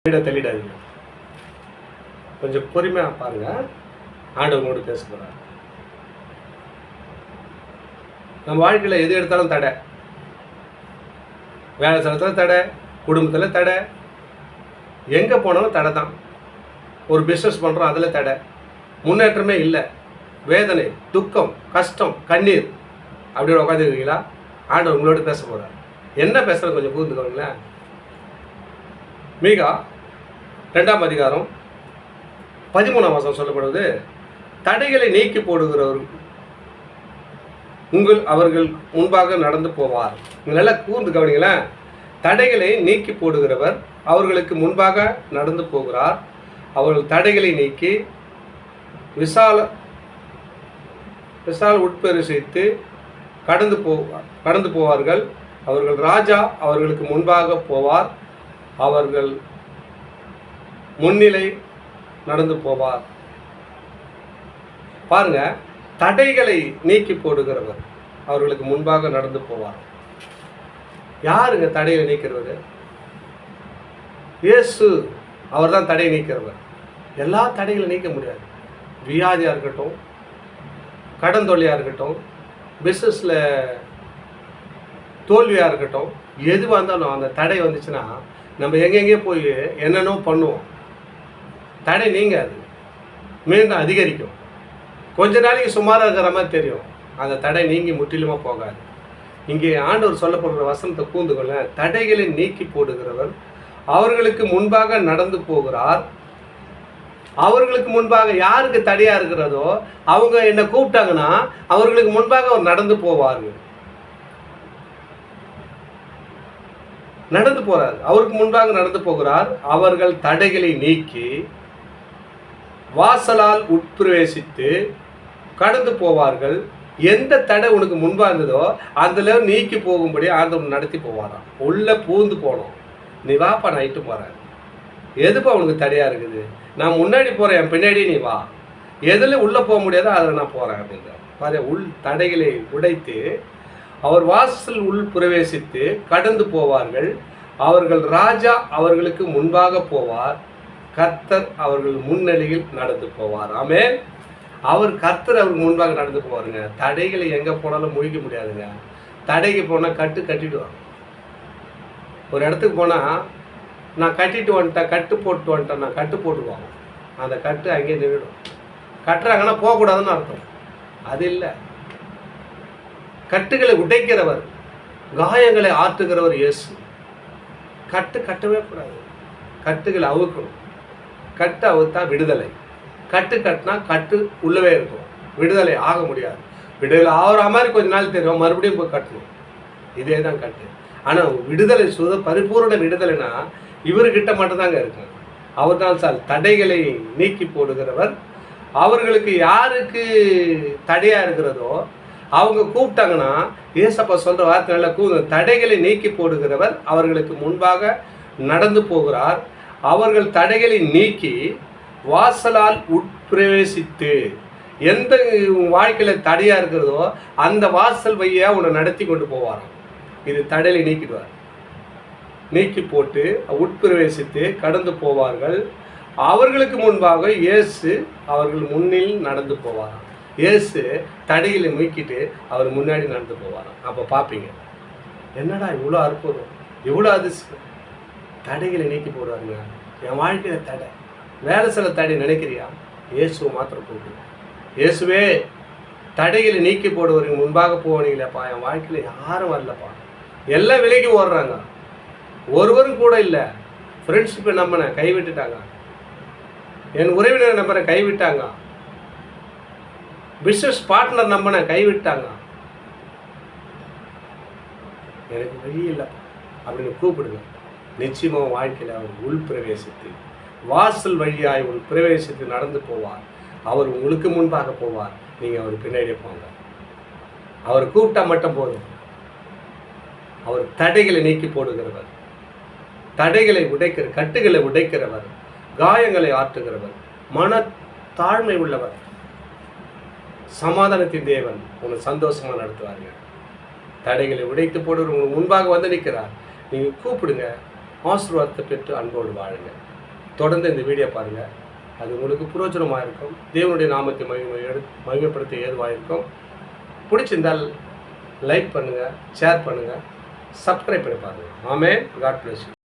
தள்ளிடாதீங்க. கொஞ்சம் பொறுமையாக பாருங்க. ஆண்டவங்களோடு பேச போகிறார். நம்ம வாழ்க்கையில் எது எடுத்தாலும் தடை. வேலை ஸ்தலத்தில் தடை, குடும்பத்தில் தடை, எங்கே போனாலும் தடை தான். ஒரு பிஸ்னஸ் பண்ணுறோம், அதில் தடை, முன்னேற்றமே இல்லை, வேதனை, துக்கம், கஷ்டம், கண்ணீர் அப்படி உட்காந்துருக்கீங்களா? ஆண்டவர் உங்களோட பேச போகிறார். என்ன பேசுகிறது கொஞ்சம் புரிந்துக்கோங்களேன். மீகா 2ஆம் அதிகாரம் 13ஆம் வசனம் சொல்லப்படுவது, தடைகளை நீக்கி போடுகிறவர் அவர்கள் முன்பாக நடந்து போவார். நல்லா கூர்ந்து கவனிங்களேன். தடைகளை நீக்கி போடுகிறவர் அவர்களுக்கு முன்பாக நடந்து போகிறார். அவர்கள் தடைகளை நீக்கி விசால உட்பரிசித்து கடந்து போவார்கள். அவர்கள் ராஜா அவர்களுக்கு முன்பாக போவார். அவர்கள் முன்னிலை நடந்து போவார். பாருங்க, தடைகளை நீக்கி போடுகிறவர் அவர்களுக்கு முன்பாக நடந்து போவார். யாருங்க தடைகளை நீக்கிறவர்? இயேசு. அவர் தான் தடையை நீக்கிறவர். எல்லா தடைகளை நீக்க முடியாது. வியாதியாக இருக்கட்டும், கடன் தொல்லையாக இருக்கட்டும், பிஸ்னஸில் தோல்வியாக இருக்கட்டும், எதுவாக இருந்தாலும் அந்த தடை வந்துச்சுன்னா நம்ம எங்கெங்கே போய் என்னென்னோ பண்ணுவோம். தடை நீங்காது, மீண்டும் அதிகரிக்கும். கொஞ்ச நாளைக்கு சுமாராக இருக்கிற மாதிரி தெரியும். அந்த தடை நீங்கி முற்றிலுமாக போகாது. இங்கே ஆண்டவர் சொல்லப்படுற வசனத்தை கூந்துக்கொள்ள, தடைகளை நீக்கி போடுகிறவர் அவர்களுக்கு முன்பாக நடந்து போகிறார். அவர்களுக்கு முன்பாக யாருக்கு தடையாக இருக்கிறதோ அவங்க என்ன கூப்பிட்டாங்கன்னா அவர்களுக்கு முன்பாக அவர் நடந்து போவார்கள். நடந்து போறார். அவருக்கு முன்பாக நடந்து போகிறார். அவர்கள் தடைகளை நீக்கி வாசலால் உட்பிரவேசித்து கடந்து போவார்கள். எந்த தடை உனக்கு முன்பா இருந்ததோ அதுல நீக்கி போகும்படி ஆண்டவர் நடத்தி போவாராம். உள்ள பூந்து போனோம். நீ வாப்பா, நான் இட்டு போறேன். எதுப்பா உனக்கு தடையா இருக்குது? நான் முன்னாடி போறேன், என் பின்னாடி நீ வா. எதுல உள்ள போக முடியாதோ அதில் நான் போறேன் அப்படின்ற பாரு. உள் தடைகளை உடைத்து அவர் வாசல் உள் பிரவேசித்து கடந்து போவார்கள். அவர்கள் ராஜா அவர்களுக்கு முன்பாக போவார். கர்த்தர் அவர்கள் முன்னிலையில் நடந்து போவார். ஆமென். அவர் கர்த்தர் அவருக்கு முன்பாக நடந்து போவாருங்க. தடைகளை எங்கே போனாலும் முழிக்க முடியாதுங்க. தடைக்கு போனால் கட்டிடுவாங்க. ஒரு இடத்துக்கு போனால் நான் கட்டிட்டு வந்துட்டேன், கட்டு போட்டு வந்துட்டேன், நான் கட்டு போட்டுக்குவாங்க. அந்த கட்டு அங்கேயே நின்றுடும். கட்டுறாங்கன்னா போகக்கூடாதுன்னு அர்த்தம். அது இல்லை. கட்டுகளை உடைக்கிறவர், காயங்களை ஆற்றுகிறவர் இயேசு. கட்டவே கூடாது. கட்டுகளை அவுக்கணும். கட்டு அவுத்தா விடுதலை. கட்டு கட்டினா கட்டு உள்ளவே இருக்கும். விடுதலை ஆக முடியாது. விடுதலை ஆகிற மாதிரி கொஞ்ச நாள் தெரியும், மறுபடியும் போய் கட்டணும். இதே தான் கட்டு. ஆனால் விடுதலை பரிபூர்ண விடுதலைனா இவர்கிட்ட மட்டும்தாங்க இருக்கு. அவர் தான் சார் தடைகளை நீக்கி போடுகிறவர். அவர்களுக்கு யாருக்கு தடையாக இருக்கிறதோ அவங்க கூப்பிட்டாங்கன்னா ஏசப்பா சொல்கிற வார்த்தை நல்லா தடைகளை நீக்கி போடுகிறவர் அவர்களுக்கு முன்பாக நடந்து போகிறார். அவர்கள் தடைகளை நீக்கி வாசலால் உட்பிரவேசித்து, எந்த வாழ்க்கையில் தடையாக இருக்கிறதோ அந்த வாசல் வழியாக உன்னை நடத்தி கொண்டு போவாராம். இது தடையை நீக்கிடுவார். நீக்கி போட்டு உட்பிரவேசித்து கடந்து போவார்கள். அவர்களுக்கு முன்பாக இயேசு அவர்கள் முன்னில் நடந்து போவாராம். இயேசு தடைகளை நீக்கிட்டு அவர் முன்னாடி நடந்து போவாராம். அப்போ பார்ப்பீங்க, என்னடா இவ்வளோ அற்புதம், இவ்வளோ அதிர்ஷ்டம். தடைகளை நீக்கி போடுவாருங்க. என் வாழ்க்கையில் தடை, வேலை சில தடை நினைக்கிறியா? இயேசுவை மாத்திரம் கூப்பிடு. இயேசுவே, தடைகளை நீக்கி போடுவதுக்கு முன்பாக போவீங்களேப்பா. என் வாழ்க்கையில் யாரும் வரலப்பா. எல்லாம் விலைக்கு ஓடுறாங்க. ஒருவரும் கூட இல்லை. ஃப்ரெண்ட்ஷிப்பை நம்பினேன், கைவிட்டுட்டாங்க. என் உறவினரை நம்புறேன், கைவிட்டாங்க. பிஸ்னஸ் பார்ட்னர் நம்பினேன், கைவிட்டாங்க. எனக்கு வழி இல்லை அப்படின்னு கூப்பிடுங்க. நிச்சயமாக வாழ்க்கையில் அவர் உள் பிரவேசித்து வாசல் வழியாய் உள் பிரவேசித்து நடந்து போவார். அவர் உங்களுக்கு முன்பாக போவார். நீங்கள் அவர் பின்னாடியே போங்க. அவர் கூப்பிட்டா மட்டும் போதும். அவர் தடைகளை நீக்கி போடுகிறவர், தடைகளை கட்டுகளை உடைக்கிறவர், காயங்களை ஆற்றுகிறவர், மன தாழ்மை உள்ளவர், சமாதானத்தின் தேவன் உங்களை சந்தோஷமாக நடத்துவாருங்க. தடைகளை உடைத்து போடுற உங்களுக்கு முன்பாக வந்து நிற்கிறார். நீங்கள் கூப்பிடுங்க. ஆசீர்வாதத்தை பெற்று அன்போடு வாழுங்க. தொடர்ந்து இந்த வீடியோ பாருங்கள். அது உங்களுக்கு புரோஜனமாக இருக்கும். தேவனுடைய நாமத்தை மகிமைப்படுத்த ஏதுவாக இருக்கும். பிடிச்சிருந்தால் லைக் பண்ணுங்கள், ஷேர் பண்ணுங்கள், சப்ஸ்கிரைப் பண்ணி பாருங்கள். ஆமென். God bless you.